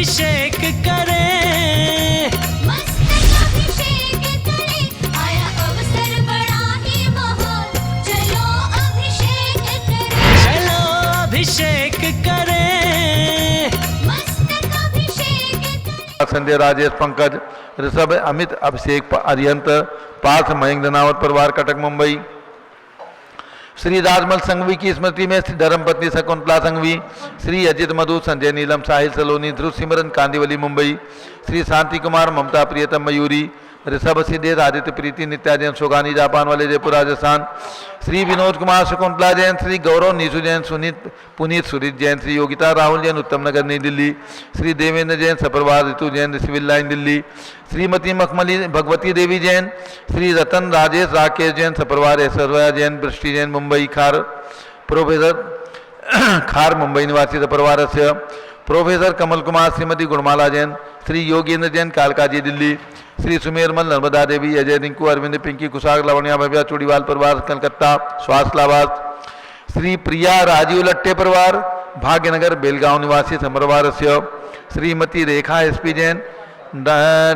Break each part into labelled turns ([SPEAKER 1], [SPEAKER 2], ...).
[SPEAKER 1] अभिषेक करें,
[SPEAKER 2] मस्तक अभिषेक करें, आया अवसर बड़ा ही महान, चलो अभिषेक करें,
[SPEAKER 1] चलो अभिषेक करें,
[SPEAKER 2] मस्तक अभिषेक करें।
[SPEAKER 3] संजय, राजेश, पंकज, ऋषभ, अमित, अभिषेक, अरिहंत, पार्थ, मयंक धनावत परिवार, कटक, मुंबई। श्री राजमल संघवी की स्मृति में श्री धर्मपत्नी शकुंतला संघवी, श्री अजित मधु, संजय नीलम, साहिल सलोनी, ध्रुव सिमरन, कांदिवली, मुंबई। श्री शांति कुमार, ममता, प्रियतम, मयूरी, ऋषभ, सिद्धेश, आदित्य, प्रीति, नित्या जैन, शोगानी, जापान वाले, जयपुर, राजस्थान। श्री विनोद कुमार, शकुंतला जैन, श्री गौरव, नीसू जैन, सुनीत, पुनीत, सुरीत जैन, श्री योगिता, राहुल जैन, उत्तम नगर, नई दिल्ली। श्री देवेंद्र जैन, सपरवार, ऋतु जैन, सिविल लाइन, दिल्ली। श्रीमती मखमली भगवती देवी जैन, श्री रतन, राजेश, राकेश जैन, सपरवार, ऐश्वर्या जैन, वृष्टि जैन, मुंबई। खार प्रोफेसर खार, मुंबई निवासी, सपरवार से। प्रोफेसर कमल कुमार, श्रीमती गुणमाला जैन, श्री योगेंद्र जैन, कालकाजी, दिल्ली। श्री सुमेरमल, नर्मदा देवी, अजय, रिंकू, अरविंद, पिंकी, कुशाग, लवण्या, भव्या, चूड़ीवाल परिवार, कलकत्ता, स्वास्थ्यलावास। श्री प्रिया, राजीव लट्टे परिवार, भाग्यनगर, बेलगांव निवासी, समरवार से। श्रीमती रेखा, एसपी जैन,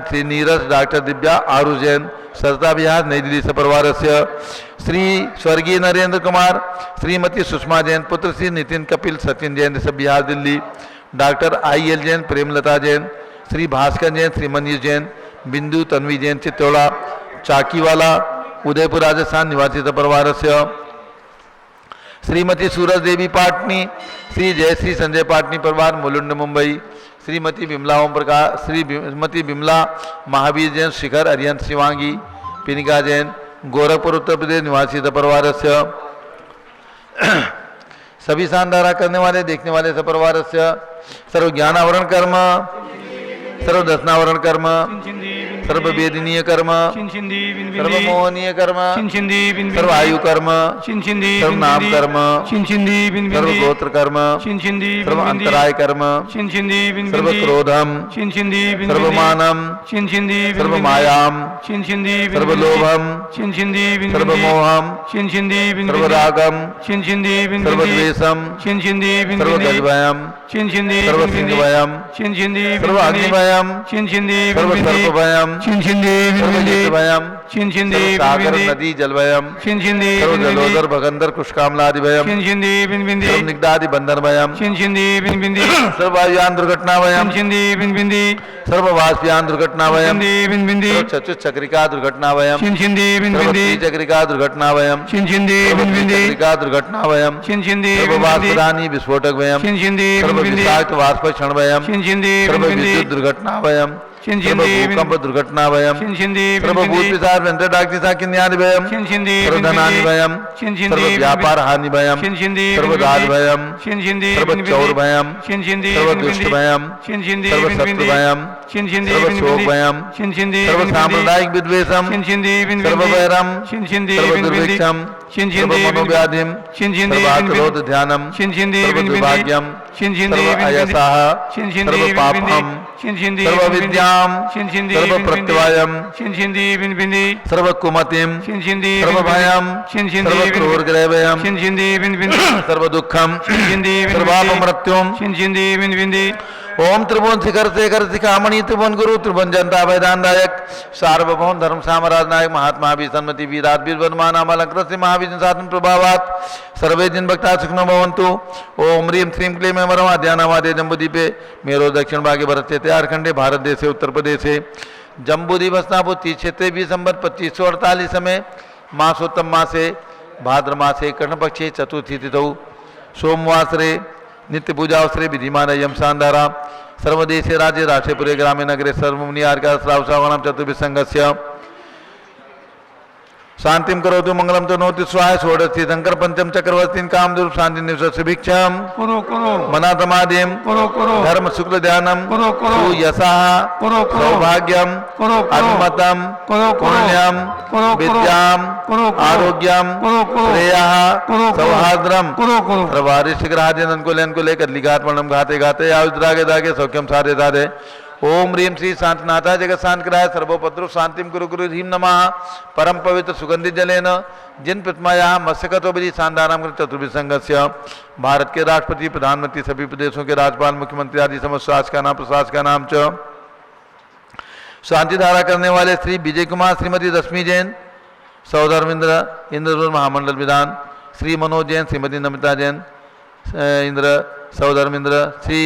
[SPEAKER 3] श्री नीरज, डॉक्टर दिव्या, आरू जैन, सरदा बिहार, नई दिल्ली, सपरवार से। श्री स्वर्गीय नरेंद्र कुमार, श्रीमती सुषमा जैन, पुत्र श्री नितिन, कपिल, सचिन जैन, सब बिहार, दिल्ली। Doctor IL. जैन, प्रेमलता जैन, श्री भास्कर जैन, श्री मनीष जैन, बिंदु, तन्वी जैन, चित्तौड़ा, चाकीवाला, उदयपुर, राजस्थान निवासी, सपरवार से। श्रीमती सूरज देवी पाटनी, श्री जयश्री संजय पाटनी परिवार, मुलुंड, मुंबई। श्रीमती बिमला ओम प्रकाश, श्रीमती बिमला महावीर जैन, शिखर, अरिहंत, शिवांगी, पिनिका जैन, गोरखपुर, उत्तर प्रदेश निवासी, सपरवार से। सभी शानदारा करने वाले, देखने वाले, सपरवार से। सर्व ज्ञानावरण कर्म, सर्व दर्शनावरण कर्म, सर्व वेदनीय कर्म, सर्व मोहनीय कर्म, सर्व आयु कर्म, सर्व नाम कर्म, सर्व गोत्र कर्म, सर्व अंतराय कर्म, सर्व क्रोधम, सर्व मानम, सर्व मायाम, सर्व लोभम, सर्व मोहम, सर्व रागम, सर्व द्वेषम, सर्व गजभयम, सर्व सिंहभयम, सर्व अग्निभयम, सर्व सर्पभयम, सर्वभयम, सागर नदी जलभयम, सर्व जलोदर भगंदर कुशकामलादि भयम, सर्व निग्धादि बंधन भयम, सर्व वायुयान दुर्घटना भयम, सर्व वाष्पयान दुर्घटना भयम, सर्व चतुश्चक्रिका दुर्घटना भयम, सर्व त्रिचक्रिका दुर्घटना भयम, चक्रिका दुर्घटना भयम, सर्व वाष्पदानी विस्फोटक भयम, सर्व विषाक्त वाष्प क्षण भयम, सर्व विद्युत दुर्घटना भयम, सर्व भूकंप दुर्घटना भयम, सर्व भूत पिशाच व्यंतर डाक्ति साकिन्यादि भयम, सर्व धनानि भयम, सर्व व्यापार हानि भयम, सर्व दाद भयम, सर्व चौर भयम, सर्व दुष्ट भयम, सर्व शत्रु भयम, सर्व शोक भयम, सर्व सांप्रदायिक विद्वेषम, सर्व वैरम, सर्व दुर्भिक्षम, सर्व मनोव्याधिम, सर्व आक्रोध ध्यानम, सर्व दुर्भाग्यम, सर्व अयसाः, सर्व पापम, सर्व विद्याम, सर्व प्रत्यवायम, सर्व कुमतिम, सर्व भयम, सर्व क्रूर ग्रहभयम, सर्व दुखम, सर्वापमृत्युम। ओम त्रिभुवन शिखर शेखर शिखामणि त्रिभुवन गुरु त्रिभुवन जनता वैदानदायक सार्वभौम धर्म सामराज नायक महात्मा भी सन्मति वीरात वीरवर्मान अलंकृत महावीर साधन प्रभावात सर्वे जिन भक्ता सुखनो भवन्तु। ओम ह्रीं श्रीं क्लीं एवं अध्यानावादे जम्बूद्वीपे मेरो दक्षिण भागे भरत झारखंडे भारत देशे उत्तर प्रदेशे जम्बूद्वीप हस्तिनापुर क्षेत्रे भी संबत 2548 में मासोत्तम मासे भाद्र मासे कृष्ण पक्षे चतुर्थी तिथौ सोमवासरे नित्य पूजा अवसरे विधिमान यम शानदारा सर्वदेशे राज्य राष्ट्रपुरे ग्रामे नगरे सर्वमुनि आर्का श्रावसावणम चतुर्भिः संघस्य शांतिम करोतु मंगलम तो नोति स्वाय षोडशी शंकर पंचम चक्रवर्ती कामधुर शांति निवसस्य भिक्षाम मनातमादिम धर्म शुक्ल ध्यानम यशः सौभाग्यम अनुमतम पुण्यम विद्याम आरोग्यम श्रेयः सौहार्द्रम सर्वारिष्ट ग्रहादि अनुकूलन को लेकर लिखात वर्णम घाते घाते आयुष दागे दागे सौख्यम साधे साधे। ओम ह्रीं श्री शांतिनाथा जगत शांतिकराय सर्वोपद्रव शांतिम गुरु गुरु ह्रीं नमः। परम पवित्र सुगंधित जलेन जिन प्रतिमाया मत्स्यकतो बलि शानदानाम चतुर्भुज संघस्य भारत के राष्ट्रपति प्रधानमंत्री सभी प्रदेशों के राज्यपाल मुख्यमंत्री आदि समस्त शासका प्रशासका नाम च शांति धारा करने वाले श्री विजय कुमार श्रीमती रश्मि जैन सौधर्मेंद्र इंद्र महामंडल विधान श्री मनोज जैन श्रीमती नमिता जैन इंद्र सौधर्मेंद्र श्री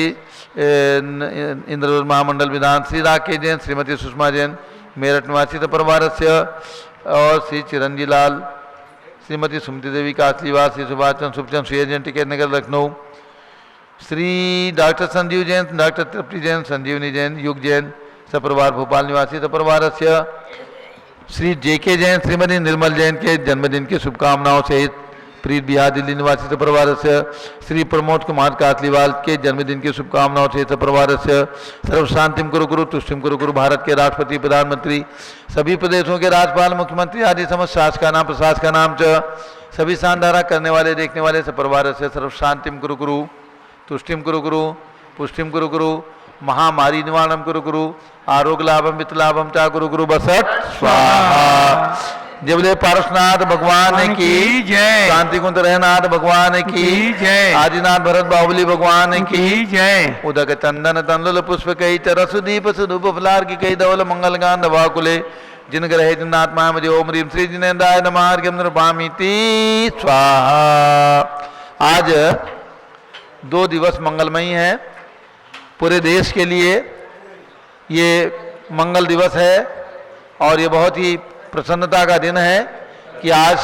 [SPEAKER 3] इंद्र महामंडल विधान श्री राकेश जैन श्रीमती सुषमा जैन मेरठ निवासी परिवार से और श्री चिरंजी लाल श्रीमती सुमति देवी कासलीवास श्री सुभाष चंद्र सुखचंद सुय जैन टिकैत नगर लखनऊ श्री डॉक्टर संजीव जैन डॉक्टर तृप्ति जैन संजीवनी जैन युग जैन सपरिवार भोपाल निवासी सपरिवार से श्री जेके जैन श्रीमती निर्मल जैन के जन्मदिन की शुभकामनाओं सहित प्रीत बिहार दिल्ली निवासी सपरिवार से श्री प्रमोद कुमार कातलीवाल के जन्मदिन की शुभकामनाओं से सपरिवार से सर्व शांतिम कुरु गुरु तुष्टिम कुरु गुरु भारत के राष्ट्रपति प्रधानमंत्री सभी प्रदेशों के राज्यपाल मुख्यमंत्री आदि समस्त शासका नाम प्रशासका नाम च सभी शानदारा करने वाले देखने वाले सपरिवार से सर्व शांतिम कुरु गुरु तुष्टिम कुरु गुरु पुष्टिम कुरु गुरु महामारी निवारणम कुरु गुरु आरोग्य लाभम वित्त लाभम चा गुरु गुरु बसत स्वाहा। जबले पारसनाथ भगवान की जय, शांति कुंत रहनाथ भगवान की जय, आदिनाथ भरत बाहुबली भगवान की जय। उदक चंदन तंदुल पुष्प कई चरसुदीप सुधूप फलार की कई धवल मंगल गान दवाकुले जिन ग्रहे जिन्नात्मा मुझे ओम ह्रीं श्री जिनेन्द्राय नमः नृपामीति स्वाहा। आज 2 दिवस मंगलमयी है पूरे देश के लिए, ये मंगल दिवस है और ये बहुत ही प्रसन्नता का दिन है कि आज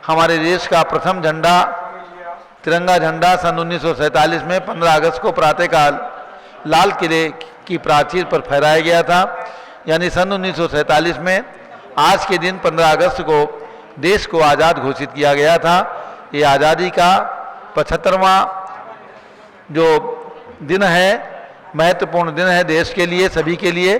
[SPEAKER 3] हमारे देश का प्रथम झंडा तिरंगा झंडा सन 1947 में 15 अगस्त को प्रातःकाल लाल किले की प्राचीर पर फहराया गया था। यानी सन 1947 में आज के दिन 15 अगस्त को देश को आज़ाद घोषित किया गया था। ये आज़ादी का 75वां जो दिन है, महत्वपूर्ण दिन है देश के लिए, सभी के लिए,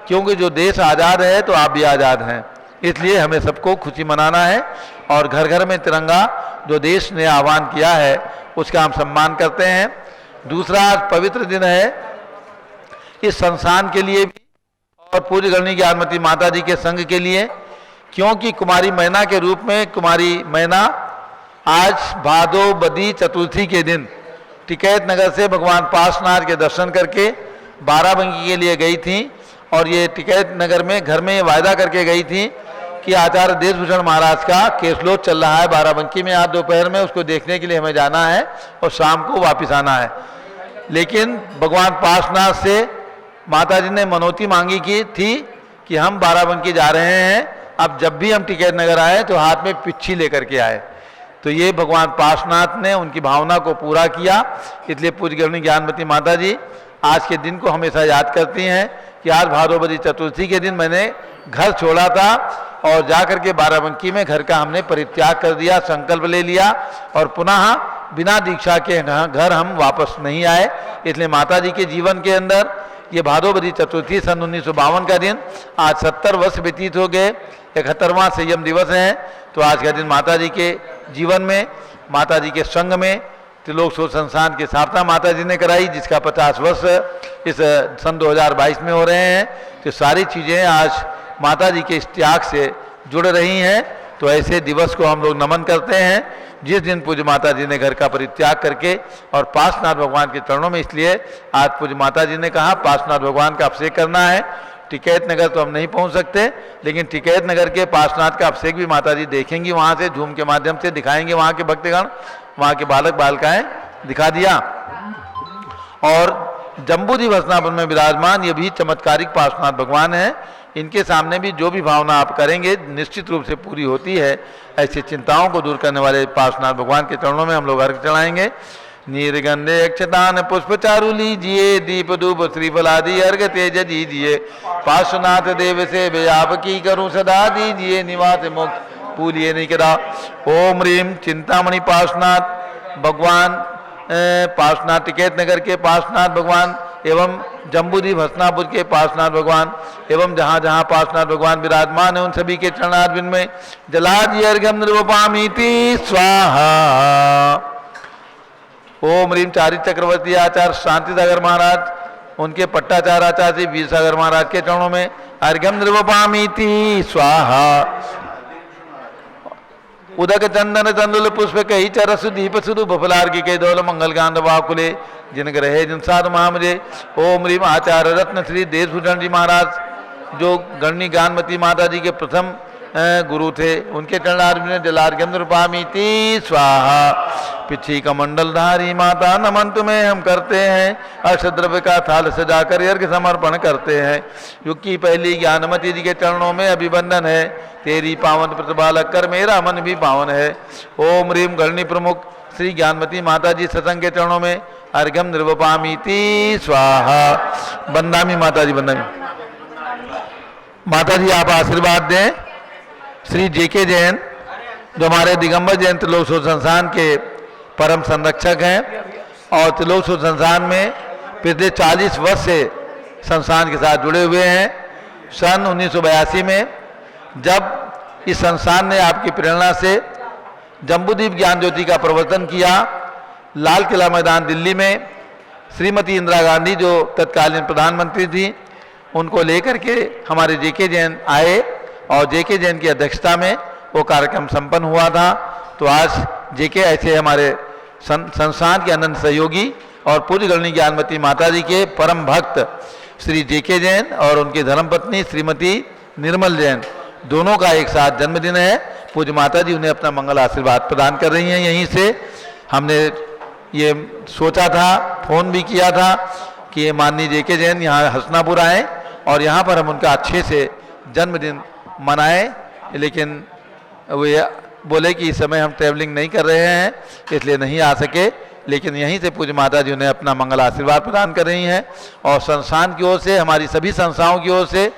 [SPEAKER 3] क्योंकि जो देश आज़ाद है तो आप भी आज़ाद हैं, इसलिए हमें सबको खुशी मनाना है और घर घर में तिरंगा जो देश ने आह्वान किया है उसका हम सम्मान करते हैं। दूसरा आज पवित्र दिन है इस संस्थान के लिए भी और पूज्य गणनी ज्ञानमती माता जी के संघ के लिए, क्योंकि कुमारी मैना के रूप में कुमारी मैना आज भादो बदी चतुर्थी के दिन टिकैत नगर से भगवान पार्श्वनाथ के दर्शन करके बाराबंकी के लिए गई थी और ये टिकैत नगर में घर में वायदा करके गई थी कि आचार्य देशभूषण महाराज का केसलोद चल रहा है बाराबंकी में, आज दोपहर में उसको देखने के लिए हमें जाना है और शाम को वापस आना है। लेकिन भगवान पार्श्वनाथ से माता जी ने मनौती मांगी की थी कि हम बाराबंकी जा रहे हैं, अब जब भी हम टिकैत नगर आए तो हाथ में पिच्छी लेकर के आए। तो ये भगवान पार्श्वनाथ ने उनकी भावना को पूरा किया, इसलिए पूज्य गणनी ज्ञानमती माता जी आज के दिन को हमेशा याद करती हैं कि आज भादोबदी चतुर्थी के दिन मैंने घर छोड़ा था और जाकर के बाराबंकी में घर का हमने परित्याग कर दिया, संकल्प ले लिया और पुनः बिना दीक्षा के घर हम वापस नहीं आए। इसलिए माता जी के जीवन के अंदर ये भादोबदी चतुर्थी सन 1952 का दिन, आज 70 वर्ष व्यतीत हो गए, 71वां संयम दिवस है। तो आज का दिन माता जी के जीवन में, माता जी के संग में त्रिलोक शोध संस्थान की स्थापना माता जी ने कराई, जिसका 50 वर्ष इस सन 2022 में हो रहे हैं। तो सारी चीज़ें आज माता जी के इस त्याग से जुड़ रही हैं। तो ऐसे दिवस को हम लोग नमन करते हैं जिस दिन पूज्य माता जी ने घर का परित्याग करके और पार्श्वनाथ भगवान के चरणों में, इसलिए आज पूज्य माता जी ने कहा पार्श्वनाथ भगवान का अभिषेक करना है। टिकैत नगर तो हम नहीं पहुंच सकते, लेकिन टिकैत नगर के पार्श्वनाथ का अभिषेक भी माता जी देखेंगी, वहाँ से झूम के माध्यम से दिखाएंगे, वहाँ के भक्तगण, वहाँ के बालक बालिकाएं दिखा दिया। और जम्बूजी भस्नापुर में विराजमान ये भी चमत्कारिक पार्श्वनाथ भगवान हैं, इनके सामने भी जो भी भावना आप करेंगे निश्चित रूप से पूरी होती है। ऐसी चिंताओं को दूर करने वाले पार्श्वनाथ भगवान के चरणों में हम लोग अर्घ्य चढ़ाएंगे। नीरगंधे अक्षतान पुष्प चारु लीजिए, दीप धूप श्रीफल आदि अर्घ तेज दीजिए, पार्श्वनाथ देव से व्याप की करूं सदा दीजिए, निवास मुक्त पूलिए नहीं करा। ओम ह्रीं चिंतामणि पार्श्वनाथ भगवान, पार्श्वनाथ टिकैत नगर के पार्श्वनाथ भगवान एवं जम्बूजी भस्नापुर के पार्श्वनाथ भगवान एवं जहाँ जहाँ पार्श्वनाथ भगवान विराजमान है उन सभी के चरणारविंद में जलादि अर्घ्यम निर्वपामीति स्वाहा। ओम ह्रीं चारि चक्रवर्ती आचार्य शांति सागर महाराज उनके पट्टाचार आचार्य श्री वीर सागर महाराज के चरणों में अर्घ्यम निर्वपामीति स्वाहा। उदक चंदन चंदुल पुष्प कही चरसु दीप सुदु बफलार्घ्य के दौल मंगल गांध वाकुले जिन ग्रहे जिन साधु महामुझे। ओम रीम आचार्य रत्न श्री देशभूषण जी महाराज जो गणनी ज्ञानमती माता जी के प्रथम गुरु थे, उनके चरणार्घ्य में जलार्घ्यम निर्वपामीति स्वाहा। पिछी कमंडलधारी माता नमन तुम्हें हम करते हैं, अष्टद्रव्य का थाल सजाकर अर्घ्य समर्पण करते हैं। युग की पहली ज्ञानमती जी के चरणों में अभिवंदन है, तेरी पावन प्रतिभालक कर मेरा मन भी पावन है। ओम रीम गणनी प्रमुख श्री ज्ञानमती माता जी सत्संग के चरणों में अर्घ्यम निर्वपामीति स्वाहा। बंदामी माता जी, बंदामी माता जी आप आशीर्वाद दें। श्री जेके जैन जो हमारे दिगंबर जैन त्रिलोक शोध संस्थान के परम संरक्षक हैं और त्रिलोक शोध संस्थान में पिछले 40 वर्ष से संस्थान के साथ जुड़े हुए हैं। सन 1982 में जब इस संस्थान ने आपकी प्रेरणा से जम्बूद्वीप ज्ञान ज्योति का प्रवर्तन किया, लाल किला मैदान दिल्ली में श्रीमती इंदिरा गांधी जो तत्कालीन प्रधानमंत्री थी, उनको लेकर के हमारे जेके जैन आए और जेके जैन की अध्यक्षता में वो कार्यक्रम संपन्न हुआ था। तो आज जेके ऐसे हमारे संस्थान के अनंत सहयोगी और पूज्य गणनी ज्ञानमती माता जी के परम भक्त श्री जेके जैन और उनकी धर्मपत्नी श्रीमती निर्मल जैन दोनों का एक साथ जन्मदिन है। पूज्य माता जी उन्हें अपना मंगल आशीर्वाद प्रदान कर रही हैं। यहीं से हमने ये सोचा था, फोन भी किया था कि माननीय जेके जैन यहाँ हसनापुर आए और यहाँ पर हम उनका अच्छे से जन्मदिन मनाएं, लेकिन वे बोले कि इस समय हम ट्रैवलिंग नहीं कर रहे हैं इसलिए नहीं आ सके। लेकिन यहीं से पूज्य माता जी उन्हें अपना मंगल आशीर्वाद प्रदान कर रही हैं और संस्थान की ओर से, हमारी सभी संस्थाओं की ओर से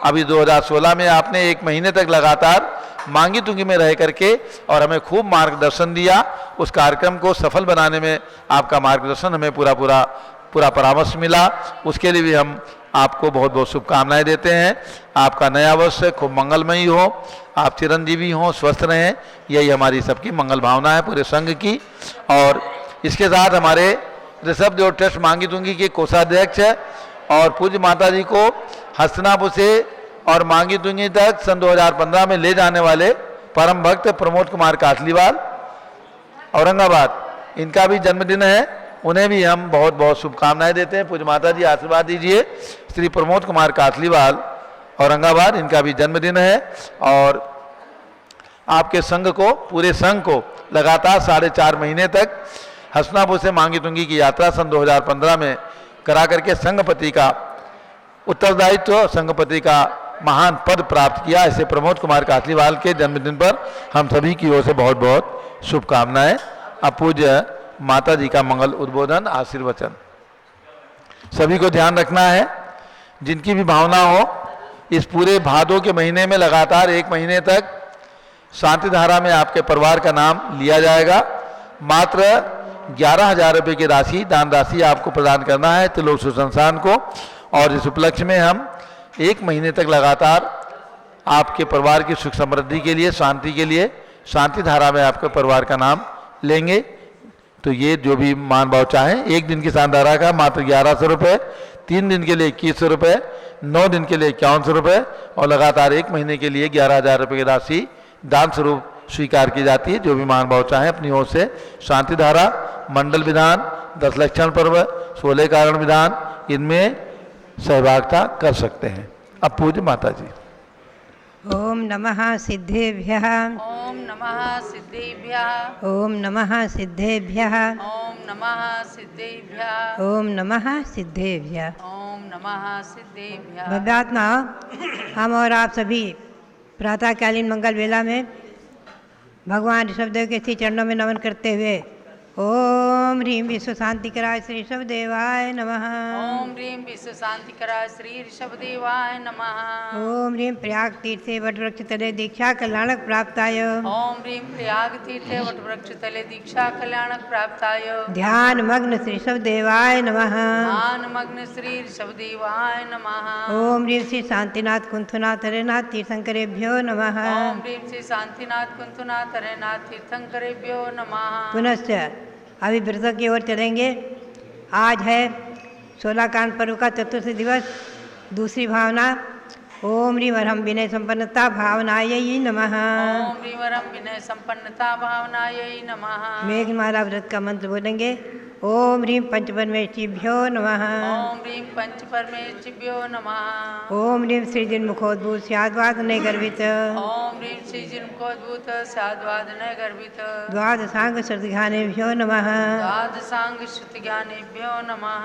[SPEAKER 3] अभी 2016 में आपने 1 महीने तक लगातार मांगी तुंगी में रह करके और हमें खूब मार्गदर्शन दिया। उस कार्यक्रम को सफल बनाने में आपका मार्गदर्शन हमें पूरा परामर्श मिला। उसके लिए भी हम आपको बहुत बहुत शुभकामनाएं देते हैं। आपका नया वर्ष खूब मंगलमयी हो, आप चिरंजीवी हों, स्वस्थ रहें, यही हमारी सबकी मंगल भावना है पूरे संघ की। और इसके साथ हमारे ऋषभ देव ट्रस्ट मांगी तुंगी के कोषाध्यक्ष और पूज्य माता जी को हस्तिनापुर से और मांगी तुंगी तक सन 2015 में ले जाने वाले परम भक्त प्रमोद कुमार कासलीवाल औरंगाबाद, इनका भी जन्मदिन है। उन्हें भी हम बहुत बहुत शुभकामनाएं देते हैं। पूज्य माता जी आशीर्वाद दीजिए। श्री प्रमोद कुमार कासलीवाल औरंगाबाद, इनका भी जन्मदिन है और आपके संघ को, पूरे संघ को लगातार 4.5 महीने तक हसनापुर से मांगी तुंगी की यात्रा सन 2015 में करा करके संघपति का उत्तरदायित्व, संघपति का महान पद प्राप्त किया। ऐसे प्रमोद कुमार कासलीवाल के जन्मदिन पर हम सभी की ओर से बहुत बहुत शुभकामनाएं। अब पूज्य माता जी का मंगल उद्बोधन आशीर्वचन सभी को ध्यान रखना है। जिनकी भी भावना हो, इस पूरे भादों के महीने में लगातार 1 महीने तक शांति धारा में आपके परिवार का नाम लिया जाएगा। मात्र 11,000 रुपये की राशि, दान राशि आपको प्रदान करना है त्रिलोक संस्थान को। और इस उपलक्ष्य में हम 1 महीने तक लगातार आपके परिवार की सुख समृद्धि के लिए, शांति के लिए शांति धारा में आपके परिवार का नाम लेंगे। तो ये जो भी मान भाव चाहें, 1 दिन की शांति धारा का मात्र 1100 रुपये, 3 दिन के लिए 2100 रुपये, 9 दिन के लिए 5100 रुपये और लगातार 1 महीने के लिए 11,000 रुपये की राशि दान स्वरूप स्वीकार की जाती है। जो भी मान भाव चाहें अपनी ओर से शांति धारा, मंडल विधान, 10 लक्षण पर्व, 16 कारण विधान, इनमें सहभागिता कर सकते हैं। अब पूज्य माता जी।
[SPEAKER 4] ओम नमः सिद्धेभ्यः।
[SPEAKER 5] ओम नमः सिद्धेभ्यः।
[SPEAKER 4] ओम नमः सिद्धेभ्यः।
[SPEAKER 5] ओम नमः सिद्धेभ्यः।
[SPEAKER 4] ओम नमः सिद्धेभ्यः।
[SPEAKER 5] ओम नमः सिद्धेभ्यः।
[SPEAKER 4] भव्यात्मा, हम और आप सभी प्रातःकालीन मंगल वेला में भगवान ऋषभदेव के श्री चरणों में नमन करते हुए ओम ह्रीं विश्व शांति कराय श्री ऋषभदेवाय नमः।
[SPEAKER 5] ओम ह्रीं विश्व शांति कराय श्री ऋषभदेवाय नमः।
[SPEAKER 4] ओम ह्रीं प्रयाग तीर्थे वटवृक्ष तले दीक्षा कल्याणक प्राप्ताय।
[SPEAKER 5] ओम ह्रीं प्रयाग तीर्थे वटवृक्ष तले दीक्षा कल्याणक प्राप्ताय।
[SPEAKER 4] ध्यान मग्न श्री ऋषभदेवाय नमः।
[SPEAKER 5] ध्यान मग्न श्री ऋषभदेवाय नमः।
[SPEAKER 4] ओम ह्रीं श्री शांतिनाथ कुंथुनाथ हरेनाथ तीर्थंकरेभ्यो नमः।
[SPEAKER 5] ओम ह्रीं श्री शांतिनाथ कुंथुनाथ हरेनाथ तीर्थंकरेभ्यो नमः।
[SPEAKER 4] पुनश्च अभी व्रतों की ओर चलेंगे। आज है 16 कांड पर्व का चतुर्थ दिवस। दूसरी भावना ओम ह्रीं वरम विनय संपन्नता भावनायै नमः।
[SPEAKER 5] ओम ह्रीवरम विनय संपन्नता भावनायै नमः।
[SPEAKER 4] मेघमाला व्रत का मंत्र बोलेंगे। ओम ह्रीं पंचपरमेष्ठिभ्यो नमः।
[SPEAKER 5] ओम ह्रीं पंचपरमेष्ठिभ्यो नमः।
[SPEAKER 4] ओम ह्रीं श्रीजिन्मुखोद्भूत स्याद्वादने गर्भित
[SPEAKER 5] ओम ह्रीं श्रीजिन्मुखोद्भूत स्याद्वादने गर्भित
[SPEAKER 4] द्वादशांग श्रुतिघानेभ्यो नमः।
[SPEAKER 5] द्वादशांग श्रुतिज्ञानेभ्यो नमः।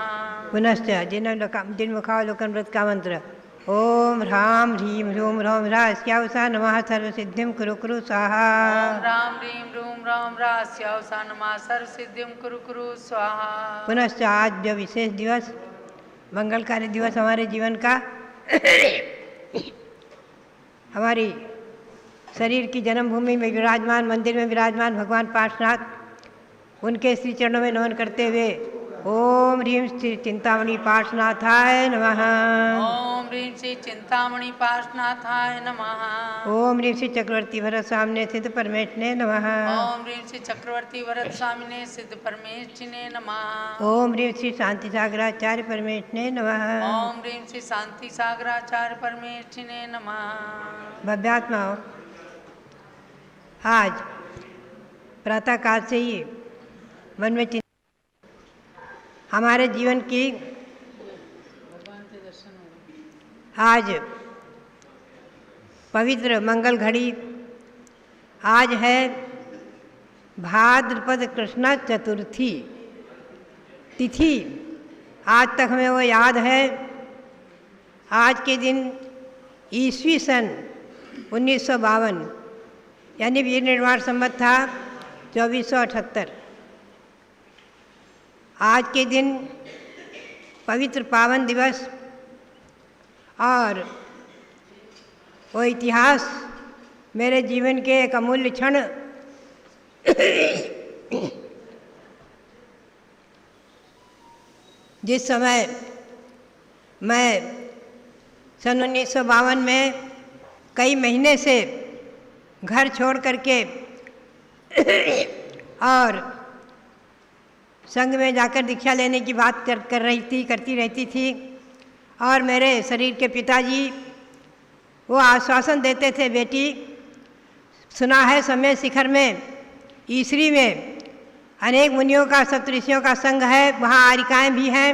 [SPEAKER 4] पुनश्च जिन्मुखावलोकन व्रत का मंत्र ओम ह्रां ह्रीं ह्रूं ह्रौं ह्रास्यावसा नमः सर्वसिद्धिं कुरु कुरु स्वाहा।
[SPEAKER 5] ओम राम ह्रीं ह्रूं ह्रौं ह्रास्यावसा नमः सर्वसिद्धिं कुरु कुरु स्वाहा।
[SPEAKER 4] पुनश्च आज जो विशेष दिवस मंगलकारी दिवस हमारे जीवन का हमारी शरीर की जन्मभूमि में विराजमान मंदिर में विराजमान भगवान पार्श्वनाथ उनके श्री चरणों में नमन करते हुए ओम ह्रीं श्री चिंतामणि पार्श्वनाथाय नमः।
[SPEAKER 5] ओम ह्रीं श्री चिंतामणि पार्श्वनाथाय नमः।
[SPEAKER 4] ओम ह्रीं श्री चक्रवर्ती भरत सामने स्थित परमेष्ठिने नमः।
[SPEAKER 5] ओम ह्रीं श्री चक्रवर्ती वरद स्वामिने सिद्ध परमेष्ठिने नमः।
[SPEAKER 4] ओम ह्रीं श्री शांति सागराचार्य परमेष्ठिने नमः।
[SPEAKER 5] ओम ह्रीं श्री शांति सागराचार्य परमेष्ठिने नमः।
[SPEAKER 4] भव्यात्माओं, आज प्रातःकाल से ही मन में हमारे जीवन की आज पवित्र मंगल घड़ी आज है भाद्रपद कृष्ण चतुर्थी तिथि। आज तक हमें वो याद है। आज के दिन ईस्वी सन 1952 यानी वीर निर्वाण संवत था 2478। आज के दिन पवित्र पावन दिवस और वो इतिहास मेरे जीवन के एक अमूल्य क्षण जिस समय मैं सन 1952 में कई महीने से घर छोड़ करके और संघ में जाकर दीक्षा लेने की बात करती रहती थी और मेरे शरीर के पिताजी वो आश्वासन देते थे, बेटी सुना है समय शिखर में ईसरी में अनेक मुनियों का सप्तऋषियों का संघ है, वहाँ आरिकाएँ भी हैं,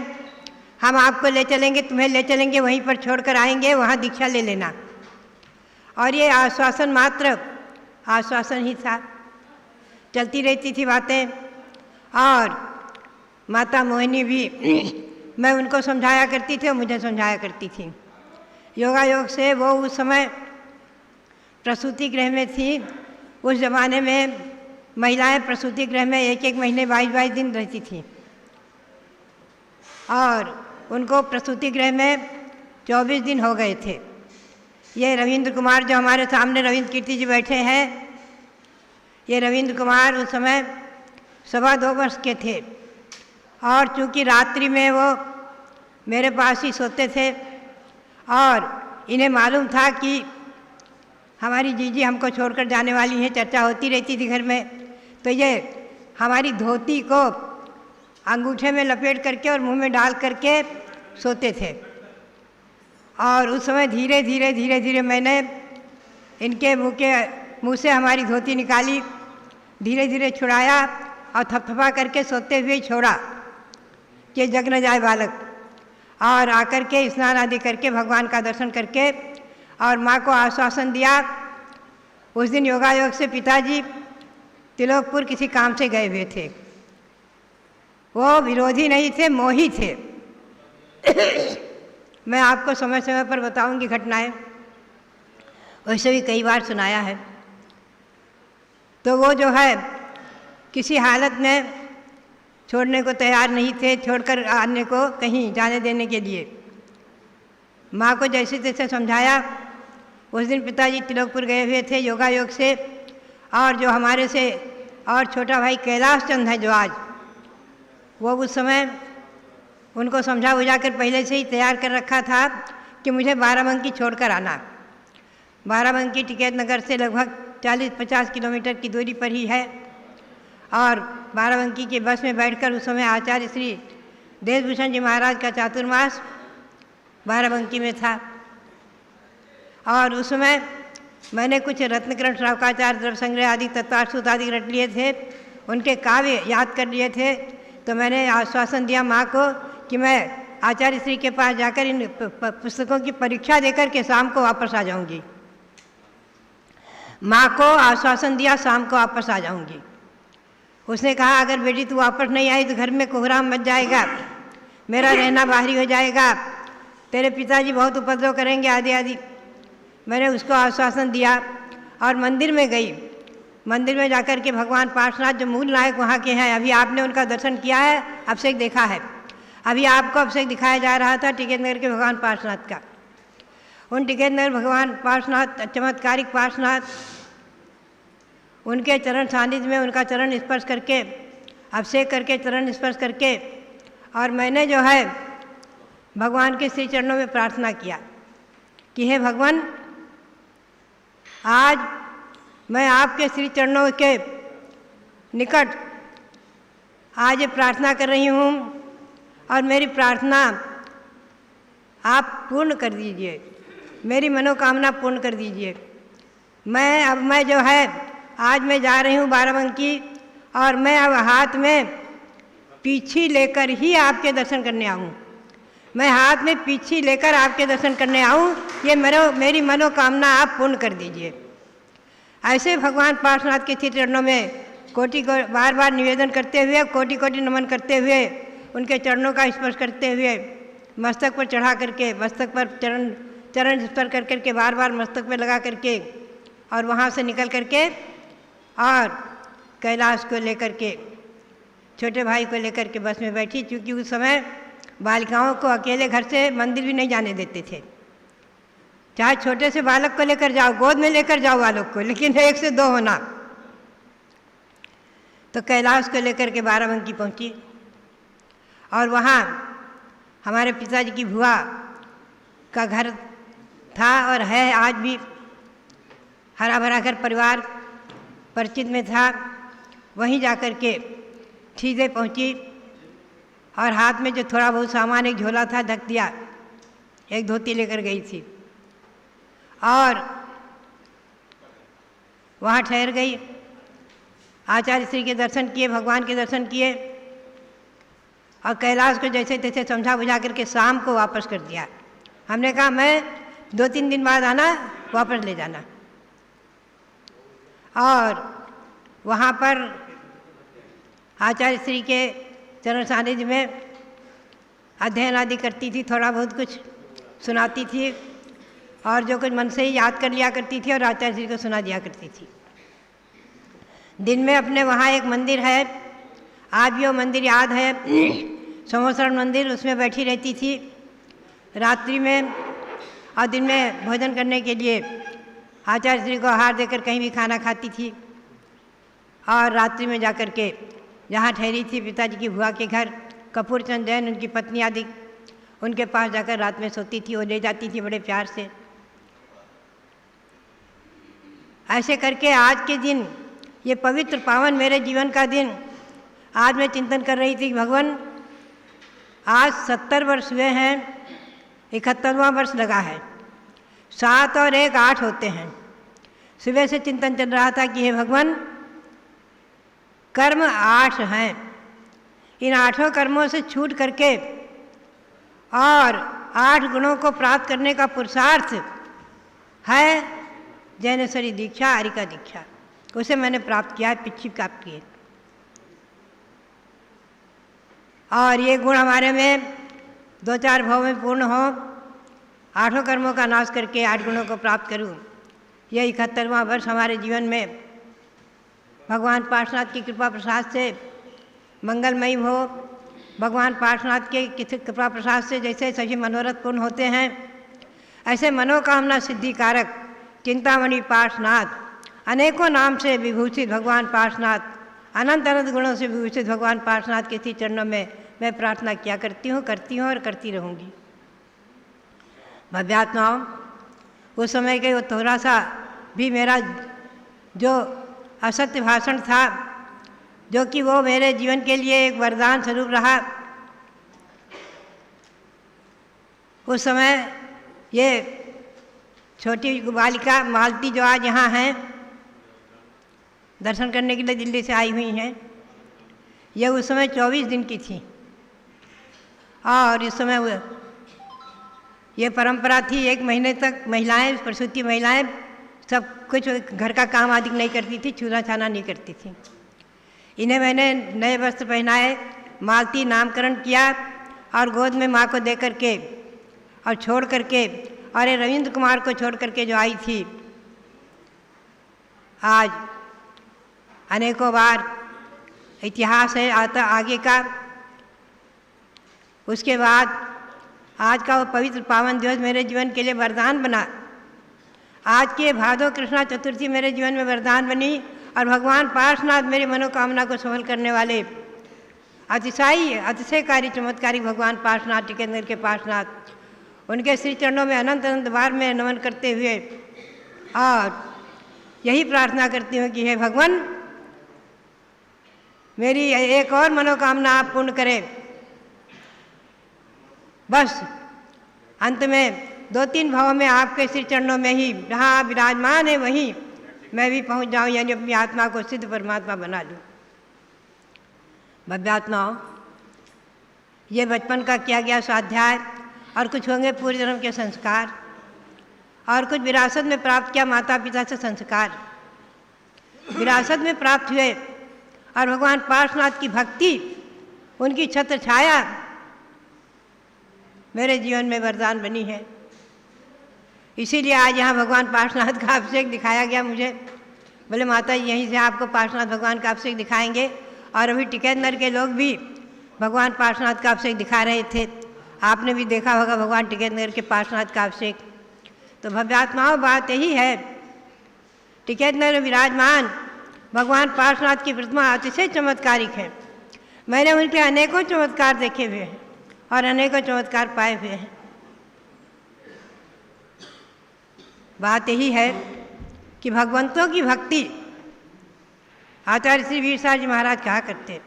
[SPEAKER 4] हम आपको ले चलेंगे, तुम्हें ले चलेंगे, वहीं पर छोड़कर आएंगे, वहाँ दीक्षा ले लेना। और ये आश्वासन मात्र आश्वासन ही था। चलती रहती थी बातें और माता मोहिनी भी मैं उनको समझाया करती थी और मुझे समझाया करती थी। योगायोग से वो उस समय प्रसूति गृह में थी। उस ज़माने में महिलाएं प्रसूति गृह में 1-1 महीने 22-22 दिन रहती थी और उनको प्रसूति गृह में 24 दिन हो गए थे। ये रविंद्र कुमार जो हमारे सामने रविंद्र कीर्ति जी बैठे हैं, ये रविंद्र कुमार उस समय 2.25 वर्ष के थे और चूँकि रात्रि में वो मेरे पास ही सोते थे और इन्हें मालूम था कि हमारी जीजी हमको छोड़कर जाने वाली हैं, चर्चा होती रहती थी घर में, तो ये हमारी धोती को अंगूठे में लपेट करके और मुंह में डाल करके सोते थे। और उस समय धीरे धीरे मैंने इनके मुंह से हमारी धोती निकाली, धीरे धीरे छुड़ाया और थपथपा करके सोते हुए छोड़ा कि जग न जाए बालक। और आकर के स्नान आदि करके भगवान का दर्शन करके और माँ को आश्वासन दिया। उस दिन योगायोग से पिताजी तिलोकपुर किसी काम से गए हुए थे। वो विरोधी नहीं थे, मोही थे। मैं आपको समय समय पर बताऊंगी घटनाएं, वैसे भी कई बार सुनाया है। तो वो जो है किसी हालत में छोड़ने को तैयार नहीं थे, छोड़कर आने को कहीं जाने देने के लिए। माँ को जैसे तैसे समझाया। उस दिन पिताजी तिलोकपुर गए हुए थे योगायोग से, और जो हमारे से और छोटा भाई कैलाश चंद है जो आज, वो उस समय उनको समझा बुझा कर पहले से ही तैयार कर रखा था कि मुझे बाराबंकी छोड़कर आना। बाराबंकी टिकैत नगर से लगभग 40-50 किलोमीटर की दूरी पर ही है। और बाराबंकी की बस में बैठकर उस समय आचार्य श्री देशभूषण जी महाराज का चातुर्मास बाराबंकी में था और उस समय मैंने कुछ रत्नकरण श्रावकाचार्य द्रव्य संग्रह आदि तत्वार्थ आदि रट लिए थे, उनके काव्य याद कर लिए थे। तो मैंने आश्वासन दिया माँ को कि मैं आचार्य श्री के पास जाकर इन पुस्तकों की परीक्षा देकर के शाम को वापस आ जाऊंगी। माँ को आश्वासन दिया शाम को वापस आ जाऊंगी। उसने कहा अगर बेटी तू वापस नहीं आई तो घर में कोहराम मच जाएगा, मेरा रहना बाहरी हो जाएगा, तेरे पिताजी बहुत उपद्रव करेंगे आदि आदि। मैंने उसको आश्वासन दिया और मंदिर में गई। मंदिर में जाकर के भगवान पार्श्वनाथ जो मूल नायक वहाँ के हैं, अभी आपने उनका दर्शन किया है, अभिषेक देखा है, अभी आपको अभिषेक दिखाया जा रहा था टिकैत नगर के भगवान पार्श्वनाथ का। उन टिकैत नगर भगवान पार्श्वनाथ, चमत्कारिक पार्श्वनाथ, उनके चरण सानिध्य में उनका चरण स्पर्श करके, अभिषेक करके, चरण स्पर्श करके, और मैंने जो है भगवान के श्री चरणों में प्रार्थना किया कि हे भगवान, आज मैं आपके श्री चरणों के निकट आज ये प्रार्थना कर रही हूँ और मेरी प्रार्थना आप पूर्ण कर दीजिए, मेरी मनोकामना पूर्ण कर दीजिए। मैं जो है आज मैं जा रही हूँ बाराबंकी और मैं अब हाथ में पीछी लेकर ही आपके दर्शन करने आऊँ, मैं हाथ में पीछी लेकर आपके दर्शन करने आऊँ, ये मेरी मनोकामना आप पूर्ण कर दीजिए। ऐसे भगवान पार्श्वनाथ के चरणों में कोटि को बार बार निवेदन करते हुए, कोटि कोटि नमन करते हुए, उनके चरणों का स्पर्श करते हुए, मस्तक पर चढ़ा करके, मस्तक पर चरण स्पर्श कर करके बार बार मस्तक पर लगा करके, और वहाँ से निकल करके और कैलाश को लेकर के, छोटे भाई को लेकर के बस में बैठी, क्योंकि उस समय बालिकाओं को अकेले घर से मंदिर भी नहीं जाने देते थे। चाहे छोटे से बालक को लेकर जाओ, गोद में लेकर जाओ बालक को, लेकिन 1 से 2 होना। तो कैलाश को लेकर के बाराबंकी पहुंची और वहाँ हमारे पिताजी की बुआ का घर था और है आज भी, हरा भरा घर, परिवार परिचित में था। वहीं जाकर के सीधे पहुंची और हाथ में जो थोड़ा बहुत सामान, एक झोला था, ढक दिया, एक धोती लेकर गई थी और वहाँ ठहर गई। आचार्य श्री के दर्शन किए, भगवान के दर्शन किए और कैलाश को जैसे तैसे समझा बुझा करके शाम को वापस कर दिया। हमने कहा मैं 2-3 दिन बाद आना, वापस ले जाना। और वहाँ पर आचार्य श्री के चरण सानिध्य में अध्ययन आदि करती थी, थोड़ा बहुत कुछ सुनाती थी और जो कुछ मन से ही याद कर लिया करती थी और आचार्य श्री को सुना दिया करती थी। दिन में अपने वहाँ एक मंदिर है, आज भी वो मंदिर याद है, सोमेश्वर मंदिर, उसमें बैठी रहती थी रात्रि में, और दिन में भोजन करने के लिए आचार्य श्री को आहार देकर कहीं भी खाना खाती थी। और रात्रि में जाकर के जहाँ ठहरी थी पिताजी की बुआ के घर, कपूर चंद जैन उनकी पत्नी आदि, उनके पास जाकर रात में सोती थी, वो ले जाती थी बड़े प्यार से। ऐसे करके आज के दिन, ये पवित्र पावन मेरे जीवन का दिन, आज मैं चिंतन कर रही थी कि भगवान आज 70 वर्ष हुए हैं, 71वां वर्ष लगा है, 7 और 1 8 होते हैं। सुबह से चिंतन चल रहा था कि हे भगवान, कर्म 8 हैं, इन 8 कर्मों से छूट करके और 8 गुणों को प्राप्त करने का पुरुषार्थ है जैनेश्वरी दीक्षा, आरिका दीक्षा, उसे मैंने प्राप्त किया है, पिछी प्राप्त की है। और ये गुण हमारे में 2-4 भाव में पूर्ण हो, 8 कर्मों का नाश करके 8 गुणों को प्राप्त करूं, यह 71वां वर्ष हमारे जीवन में भगवान पार्श्वनाथ की कृपा प्रसाद से मंगलमयी हो। भगवान पार्श्वनाथ के कृपा प्रसाद से जैसे सभी मनोरथ पूर्ण होते हैं, ऐसे मनोकामना सिद्धि कारक चिंतामणि पार्श्वनाथ, अनेकों नाम से विभूषित भगवान पार्श्वनाथ, अनंत अनंत गुणों से विभूषित भगवान पार्श्वनाथ के श्री चरणों में मैं प्रार्थना किया करती हूँ और करती रहूँगी। भव्यात्माओं, उस समय के वो थोड़ा सा भी मेरा जो असत्य भाषण था, जो कि वो मेरे जीवन के लिए एक वरदान स्वरूप रहा, उस समय ये छोटी बालिका मालती जो आज यहाँ हैं दर्शन करने के लिए दिल्ली से आई हुई हैं, ये उस समय 24 दिन की थी। और इस समय ये परंपरा थी 1 महीने तक महिलाएं, प्रसूति महिलाएं सब कुछ घर का काम आदि नहीं करती थी, छूना छाना नहीं करती थी। इन्हें मैंने नए वस्त्र पहनाए, मालती नामकरण किया और गोद में माँ को दे करके और छोड़ करके, और ये रविंद्र कुमार को छोड़ करके जो आई थी, आज अनेकों बार इतिहास है आता आगे का। उसके बाद आज का वो पवित्र पावन दिवस मेरे जीवन के लिए वरदान बना। आज के भादो कृष्णा चतुर्थी मेरे जीवन में वरदान बनी और भगवान पार्श्वनाथ मेरी मनोकामना को सफल करने वाले अतिशयकारी चमत्कारी भगवान पार्श्वनाथ, टिकेंद्र के पार्श्वनाथ, उनके श्री चरणों में अनंत अनंत बार में नमन करते हुए और यही प्रार्थना करती हूँ कि हे भगवान, मेरी एक और मनोकामना आप पूर्ण करें। बस अंत में 2-3 भावों में आपके श्री चरणों में ही जहाँ आप विराजमान है वहीं मैं भी पहुँच जाऊँ, यानी अपनी आत्मा को सिद्ध परमात्मा बना लूँ। भव्यात्माओं, ये बचपन का किया गया स्वाध्याय और कुछ होंगे पूर्व जन्म के संस्कार और कुछ विरासत में प्राप्त किया माता पिता से संस्कार विरासत में प्राप्त हुए और भगवान पार्श्वनाथ की भक्ति, उनकी छत्र छाया मेरे जीवन में वरदान बनी है। इसीलिए आज यहाँ भगवान पार्श्वनाथ का अभिषेक दिखाया गया मुझे। बोले माता जी यहीं से आपको पार्श्वनाथ भगवान का अभिषेक दिखाएंगे, और अभी टिकेंद्र के लोग भी भगवान पार्श्वनाथ का अभिषेक दिखा रहे थे। आपने भी देखा होगा भगवान टिकेंद्र के पार्श्वनाथ का अभिषेक। तो भव्यात्माओं, बात यही है, टिकेंद्र विराजमान भगवान पार्श्वनाथ की प्रतिमा अतिशय चमत्कारिक है। मैंने उनके अनेकों चमत्कार देखे हुए हैं और अनेकों चमत्कार पाए हुए हैं। बात यही है कि भगवंतों की भक्ति, आचार्य श्री वीरसार जी महाराज कहा करते,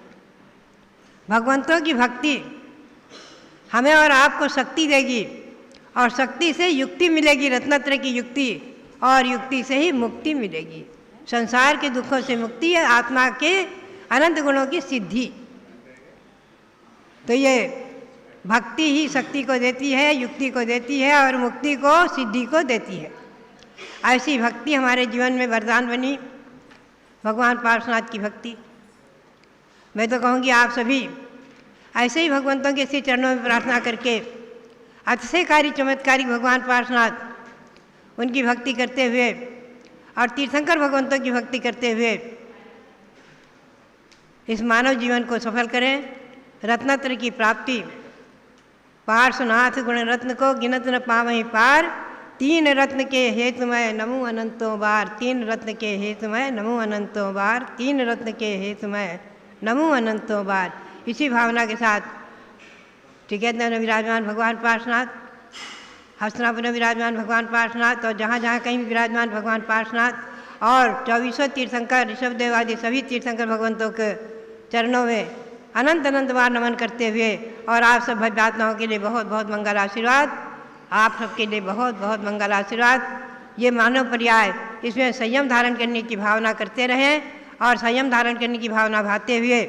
[SPEAKER 4] भगवंतों की भक्ति हमें और आपको शक्ति देगी और शक्ति से युक्ति मिलेगी, रत्नत्रय की युक्ति, और युक्ति से ही मुक्ति मिलेगी। संसार के दुखों से मुक्ति है, आत्मा के अनंत गुणों की सिद्धि। तो ये भक्ति ही शक्ति को देती है, युक्ति को देती है और मुक्ति को, सिद्धि को देती है। ऐसी भक्ति हमारे जीवन में वरदान बनी, भगवान पार्श्वनाथ की भक्ति। मैं तो कहूँगी आप सभी ऐसे ही भगवंतों के श्री चरणों में प्रार्थना करके अतिशयकारी चमत्कारी भगवान पार्श्वनाथ उनकी भक्ति करते हुए और तीर्थंकर भगवंतों की भक्ति करते हुए इस मानव जीवन को सफल करें, रत्नत्र की प्राप्ति। पार्श्वनाथ गुण रत्न को गिनत न पावहीं पार, 3 रत्न के हेतु मैं नमो अनंतों बार, 3 रत्न के हेतु मैं नमो अनंतों बार, 3 रत्न के हेतु मैं नमो अनंतों बार। इसी भावना के साथ टिकेंद्र में विराजमान भगवान पार्श्वनाथ, हस्तिनापुर में विराजमान भगवान पार्श्वनाथ, और जहाँ जहाँ कहीं भी विराजमान भगवान पार्श्वनाथ, और 24 तीर्थंकर, ऋषभदेव आदि सभी तीर्थंकर भगवंतों के चरणों में अनंत अनंत बार नमन करते हुए, और आप सब भव्यात्माओं के लिए बहुत बहुत मंगल आशीर्वाद, आप सबके लिए बहुत बहुत मंगल आशीर्वाद। ये मानव पर्याय, इसमें संयम धारण करने की भावना करते रहें और संयम धारण करने की भावना भाते हुए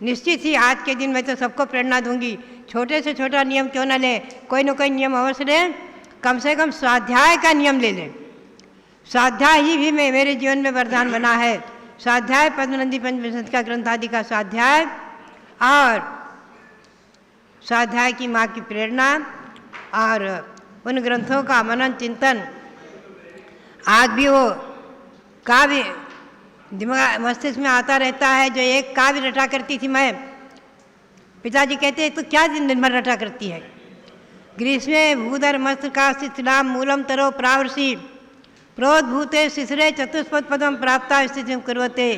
[SPEAKER 4] निश्चित ही आज के दिन मैं तो सबको प्रेरणा दूंगी, छोटे से छोटा नियम क्यों न लें, कोई न कोई नियम अवश्य लें, कम से कम स्वाध्याय का नियम ले लें। स्वाध्याय ही भी मेरे जीवन में वरदान बना है। स्वाध्याय पद्मनंदी पंचविंशति का ग्रंथ आदि का स्वाध्याय और स्वाध्याय की माँ की प्रेरणा और उन ग्रंथों का मनन चिंतन, आज भी वो काव्य दिमाग मस्तिष्क में आता रहता है। जो एक काव्य रटा करती थी मैं, पिताजी कहते हैं तो क्या दिन भर रटा करती है। ग्रीष्मे भूधर मस्त का शिथिलाम मूलम तरो प्रावृषि प्रोद्भूते शिशिरे चतुष्पद पदम प्राप्ता स्थिति कुर्वते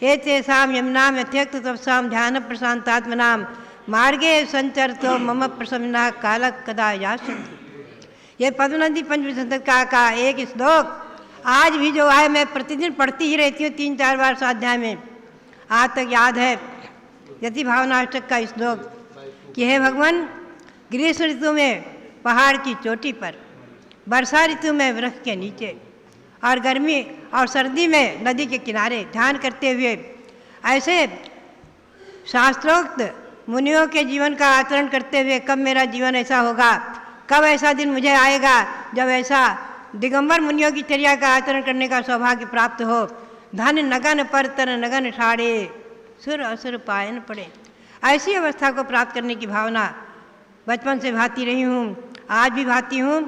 [SPEAKER 4] एतेषां यमुनाम यथेक्त तपसाम ध्यान प्रशांतात्मनाम मार्गे संचर तो मम प्रसन्ना कालक कदा यासन्ति। ये पद्मनंदी पंचविंशति का एक श्लोक आज भी जो है मैं प्रतिदिन पढ़ती ही रहती हूँ 3-4 बार स्वाध्याय में, आज तक याद है। यति भावना अष्टक का श्लोक कि हे भगवान, ग्रीष्म ऋतु में पहाड़ की चोटी पर, वर्षा ऋतु में वृक्ष के नीचे, और गर्मी और सर्दी में नदी के किनारे ध्यान करते हुए ऐसे शास्त्रोक्त मुनियों के जीवन का आचरण करते हुए कब मेरा जीवन ऐसा होगा, कब ऐसा दिन मुझे आएगा जब ऐसा दिगंबर मुनियों की चर्या का आचरण करने का सौभाग्य प्राप्त हो। धन नगन पर तन नगन ठाड़े, सुर असुर पायन पड़े। ऐसी अवस्था को प्राप्त करने की भावना बचपन से भाती रही हूँ, आज भी भाती हूँ,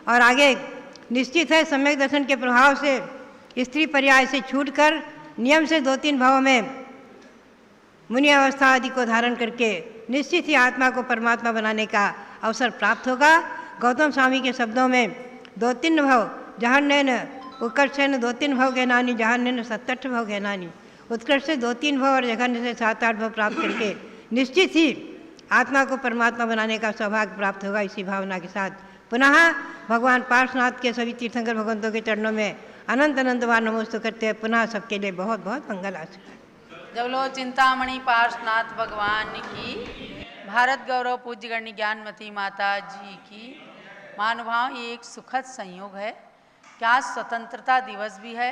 [SPEAKER 4] और आगे निश्चित है सम्यक दर्शन के प्रभाव से स्त्री पर्याय से छूटकर नियम से 2-3 भावों में मुनि अवस्था आदि को धारण करके निश्चित ही आत्मा को परमात्मा बनाने का अवसर प्राप्त होगा। गौतम स्वामी के शब्दों में 2-3 भव जहन्नैन उत्कर्षण 2-3 भव गहनानी, जहन्नैन 67 भव गहनानी। उत्कर्ष से 2-3 भव और जघन्य से 7-8 भव प्राप्त करके निश्चित ही आत्मा को परमात्मा बनाने का सौभाग्य प्राप्त होगा। इसी भावना के साथ पुनः भगवान पार्श्वनाथ के सभी तीर्थंकर भगवंतों के चरणों में अनंत अनंत बार नमोस्तु करते हैं। पुनः सबके लिए बहुत बहुत मंगल आशीर्वाद।
[SPEAKER 5] जब लो चिंतामणि पार्श्वनाथ भगवान की, भारत गौरव पूज्य गण्य ज्ञानमती माता जी की। महानुभाव, ये एक सुखद संयोग है कि आज स्वतंत्रता दिवस भी है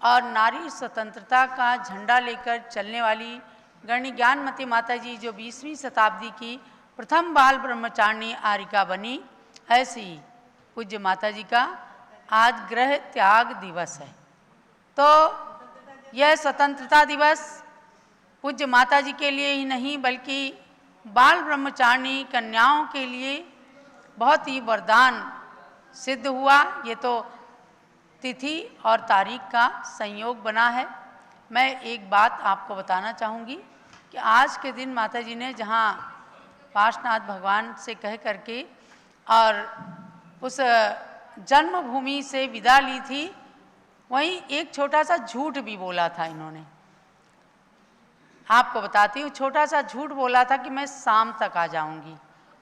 [SPEAKER 5] और नारी स्वतंत्रता का झंडा लेकर चलने वाली गण्य ज्ञानमती माता जी जो 20वीं शताब्दी की प्रथम बाल ब्रह्मचारिणी आरिका बनी, ऐसी पूज्य माता जी का आज गृह त्याग दिवस है। तो यह स्वतंत्रता दिवस पूज्य माता जी के लिए ही नहीं बल्कि बाल ब्रह्मचारिणी कन्याओं के लिए बहुत ही वरदान सिद्ध हुआ। ये तो तिथि और तारीख का संयोग बना है। मैं एक बात आपको बताना चाहूँगी कि आज के दिन माता जी ने जहाँ पार्श्वनाथ भगवान से कह करके और उस जन्मभूमि से विदा ली थी, वहीं एक छोटा सा झूठ भी बोला था इन्होंने। आपको बताती हूँ, छोटा सा झूठ बोला था कि मैं शाम तक आ जाऊंगी,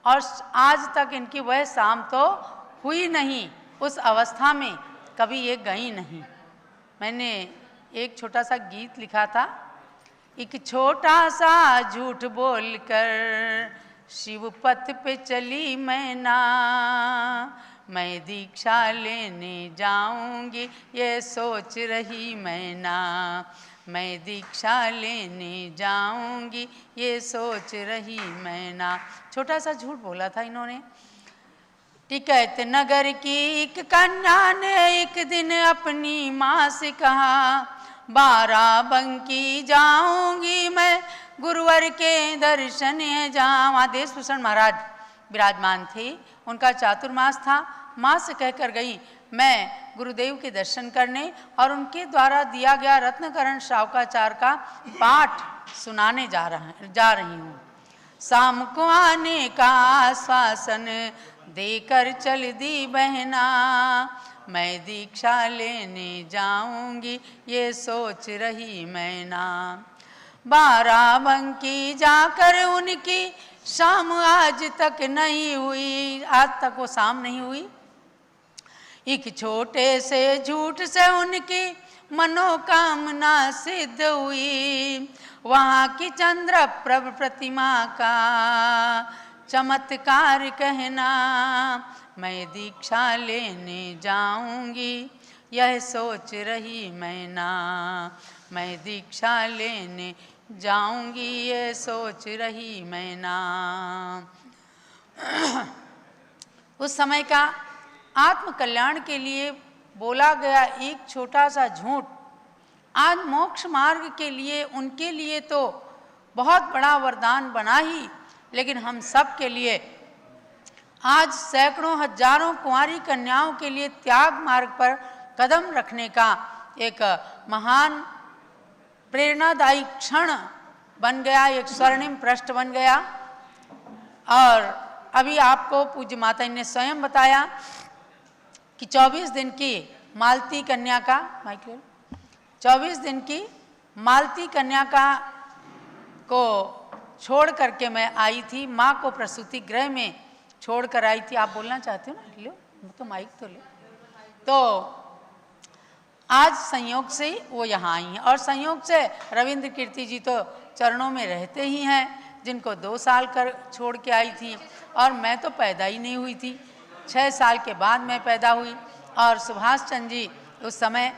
[SPEAKER 5] और आज तक इनकी वह शाम तो हुई नहीं। उस अवस्था में कभी ये गई नहीं। मैंने एक छोटा सा गीत लिखा था, एक छोटा सा झूठ बोलकर शिव पथ पे चली मैना, मैं दीक्षा लेने जाऊंगी ये सोच रही मैना, मैं दीक्षा लेने जाऊंगी ये सोच रही मैना। छोटा सा झूठ बोला था इन्होंने। टिकैत नगर की एक कन्या ने एक दिन अपनी माँ से कहा, बाराबंकी जाऊंगी मैं गुरुवर के दर्शन है जहाँ। वहाँ देश भूषण महाराज विराजमान थे, उनका चातुर्मास था। माँ से कहकर गई, मैं गुरुदेव के दर्शन करने और उनके द्वारा दिया गया रत्नकरण श्रावकाचार का पाठ सुनाने जा रही हूँ। शाम को आने का आश्वासन देकर चल दी बहना, मैं दीक्षा लेने जाऊंगी ये सोच रही मैना। बाराबंकी जाकर उनकी शाम आज तक नहीं हुई, आज तक वो शाम नहीं हुई। एक छोटे से झूठ से उनकी मनोकामना सिद्ध हुई। वहाँ की चंद्र प्रभ प्रतिमा का चमत्कार कहना, मैं दीक्षा लेने जाऊंगी यह सोच रही मैना, मैं दीक्षा लेने जाऊंगी ये सोच रही मैना। उस समय का आत्म कल्याण के लिए बोला गया एक छोटा सा झूठ आज मोक्ष मार्ग के लिए उनके लिए तो बहुत बड़ा वरदान बना ही, लेकिन हम सब के लिए आज सैकड़ों हजारों कुंवारी कन्याओं के लिए त्याग मार्ग पर कदम रखने का एक महान प्रेरणादायी क्षण बन गया, एक स्वर्णिम पृष्ठ बन गया। और अभी आपको पूज्य माता ने स्वयं बताया कि 24 दिन की मालती कन्या का 24 दिन की मालती कन्या का को छोड़ करके मैं आई थी, माँ को प्रसूति गृह में छोड़ कर आई थी। आप बोलना चाहते हो ना? लो तो माइक तो ले। तो आज संयोग से वो यहाँ आई हैं और संयोग से रविंद्र कीर्ति जी तो चरणों में रहते ही हैं, जिनको 2 साल कर छोड़ के आई थी, और मैं तो पैदा ही नहीं हुई थी। 6 साल के बाद मैं पैदा हुई, और सुभाष चंद्र जी उस समय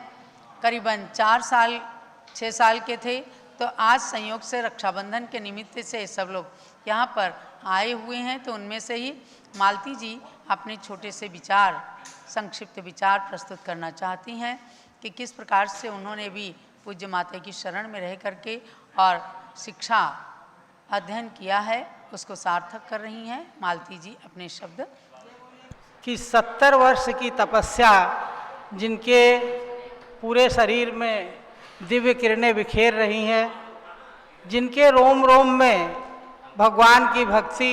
[SPEAKER 5] करीबन 6 साल के थे। तो आज संयोग से रक्षाबंधन के निमित्त से सब लोग यहाँ पर आए हुए हैं। तो उनमें से ही मालती जी अपने छोटे से विचार, संक्षिप्त विचार प्रस्तुत करना चाहती हैं कि किस प्रकार से उन्होंने भी पूज्य माता की शरण में रह करके और शिक्षा अध्ययन किया है, उसको सार्थक कर रही हैं। मालती जी अपने शब्द।
[SPEAKER 6] कि 70 वर्ष की तपस्या, जिनके पूरे शरीर में दिव्य किरणें बिखेर रही हैं, जिनके रोम रोम में भगवान की भक्ति,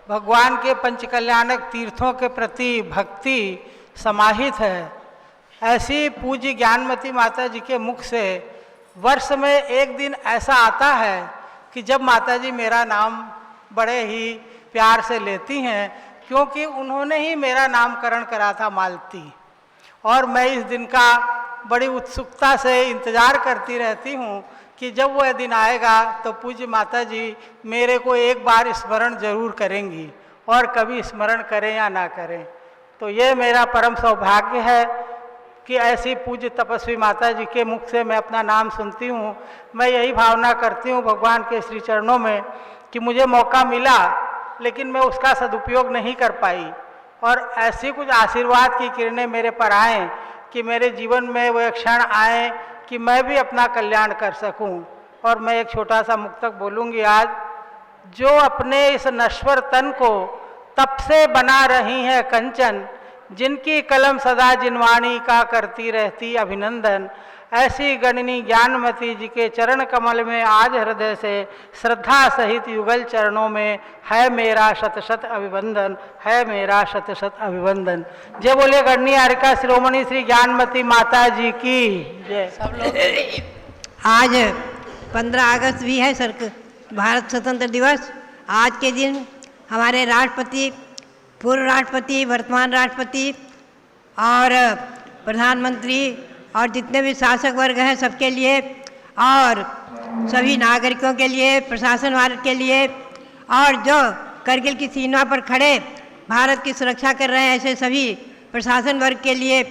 [SPEAKER 6] भगवान के पंचकल्याणक तीर्थों के प्रति भक्ति समाहित है, ऐसी पूज्य ज्ञानमती माता जी के मुख से वर्ष में एक दिन ऐसा आता है कि जब माता जी मेरा नाम बड़े ही प्यार से लेती हैं, क्योंकि उन्होंने ही मेरा नामकरण करा था मालती, और मैं इस दिन का बड़ी उत्सुकता से इंतज़ार करती रहती हूँ कि जब वह दिन आएगा तो पूज्य माता जी मेरे को एक बार स्मरण जरूर करेंगी, और कभी स्मरण करें या ना करें। तो ये मेरा परम सौभाग्य है कि ऐसी पूज्य तपस्वी माता जी के मुख से मैं अपना नाम सुनती हूँ। मैं यही भावना करती हूँ भगवान के श्री चरणों में कि मुझे मौका मिला, लेकिन मैं उसका सदुपयोग नहीं कर पाई, और ऐसी कुछ आशीर्वाद की किरणें मेरे पर आएँ कि मेरे जीवन में वह क्षण आए कि मैं भी अपना कल्याण कर सकूं। और मैं एक छोटा सा मुक्तक बोलूँगी आज। जो अपने इस नश्वर तन को तप से बना रही है कंचन, जिनकी कलम सदा जिनवाणी का करती रहती अभिनंदन, ऐसी गणनी ज्ञानमती जी के चरण कमल में आज हृदय से श्रद्धा सहित युगल चरणों में है मेरा शत शत अभिवंदन, है मेरा शत शत अभिवंदन। जय बोले गणनी आर्यका शिरोमणि श्री ज्ञानमती माता जी की जय।
[SPEAKER 5] सब लोग
[SPEAKER 4] आज 15 अगस्त भी है भारत स्वतंत्र दिवस। आज के दिन हमारे राष्ट्रपति, पूर्व राष्ट्रपति, वर्तमान राष्ट्रपति और प्रधानमंत्री और जितने भी शासक वर्ग हैं सबके लिए, और सभी नागरिकों के लिए, प्रशासन वर्ग के लिए, और जो करगिल की सीमा पर खड़े भारत की सुरक्षा कर रहे हैं ऐसे सभी प्रशासन वर्ग के लिए,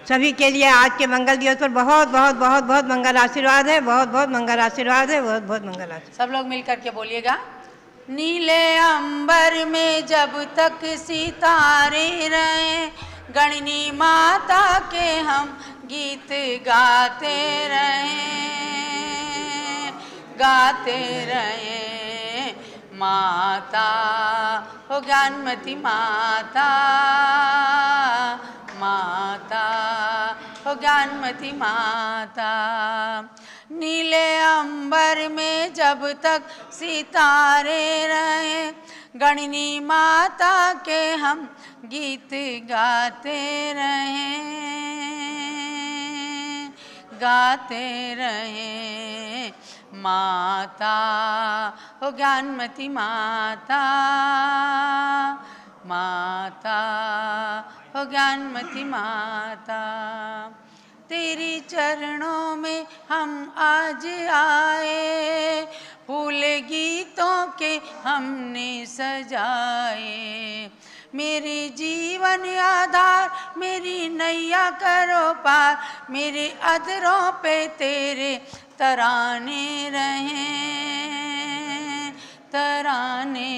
[SPEAKER 4] सभी के लिए आज के मंगल दिवस पर बहुत बहुत बहुत बहुत मंगल आशीर्वाद है, बहुत बहुत मंगल आशीर्वाद है, बहुत बहुत मंगल आशीर्वाद।
[SPEAKER 5] सब लोग मिल करके बोलिएगा। नीले अंबर में जब तक सितारे रहे, गणनी माता के हम गीत गाते रहे माता हो ज्ञानमती माता, माता हो ज्ञानमती माता। नीले अंबर में जब तक सितारे रहे, गणनी माता के हम गीत गाते रहे माता हो ज्ञानमती माता, माता हो ज्ञानमती माता। तेरी चरणों में हम आज आए, फूल गीतों के हमने सजाए। मेरे जीवन आधार, मेरी नैया करो पार, मेरे अधरों पे तेरे तराने रहें, तराने